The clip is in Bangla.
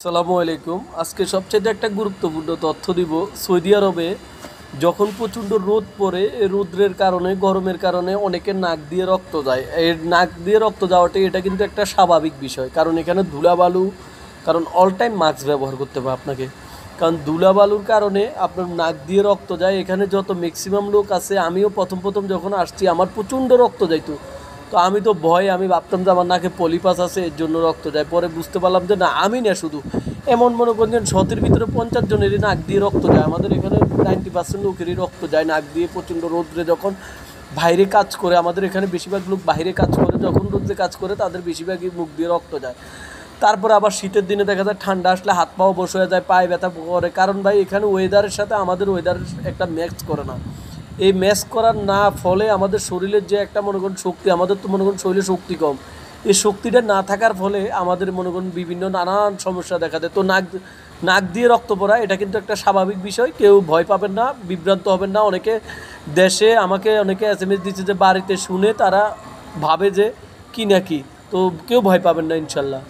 আসসালামু আলাইকুম। আজকে সবচেয়ে একটা গুরুত্বপূর্ণ তথ্য দিব। সৌদি আরবে যখন প্রচণ্ড রোদ পড়ে, এই রৌদ্রের কারণে, গরমের কারণে অনেকের নাক দিয়ে রক্ত যায়। এই নাক দিয়ে রক্ত যাওয়াটা এটা কিন্তু একটা স্বাভাবিক বিষয়, কারণ এখানে ধুলাবালু, কারণ অল টাইম মাস্ক ব্যবহার করতে হবে আপনাকে, কারণ ধুলাবালুর কারণে আপনার নাক দিয়ে রক্ত যায়। এখানে যত ম্যাক্সিমাম লোক আছে, আমিও প্রথম প্রথম যখন আসছি আমার প্রচণ্ড রক্ত যাইতো। তো আমি তো ভয়, আমি ভাবতাম যে আমার নাকে পলিপাস আছে, এর জন্য রক্ত যায়। পরে বুঝতে পারলাম যে না, আমি না শুধু, এমন মনে করেন যে 100-এর ভিতরে 50 জনেরই নাক দিয়ে রক্ত যায়। আমাদের এখানে 90% লোকেরই রক্ত যায় নাক দিয়ে। প্রচণ্ড রোদ্রে যখন বাইরে কাজ করে, আমাদের এখানে বেশিরভাগ লোক বাইরে কাজ করে, যখন রোদ্রে কাজ করে তাদের বেশিরভাগই মুখ দিয়ে রক্ত যায়। তারপরে আবার শীতের দিনে দেখা যায় ঠান্ডা আসলে হাত পাও বসে হয়ে যায়, পায়ে ব্যথা করে, কারণ ভাই এখানে ওয়েদারের সাথে আমাদের ওয়েদারের একটা ম্যাচ করে না। এই ম্যাচ করার না ফলে আমাদের শরীরের যে একটা মনে করুন শক্তি, আমাদের তো মনে করুন শরীরে শক্তি কম, এই শক্তিটা না থাকার ফলে আমাদের মনে করুন বিভিন্ন নানান সমস্যা দেখা দেয়। তো নাক নাক দিয়ে রক্ত পড়া এটা কিন্তু একটা স্বাভাবিক বিষয়, কেউ ভয় পাবেন না, বিভ্রান্ত হবেন না। অনেকে দেশে আমাকে অনেকে SMS দিচ্ছে যে বাড়িতে শুনে তারা ভাবে যে কি না কি, তো কেউ ভয় পাবেন না ইনশাল্লাহ।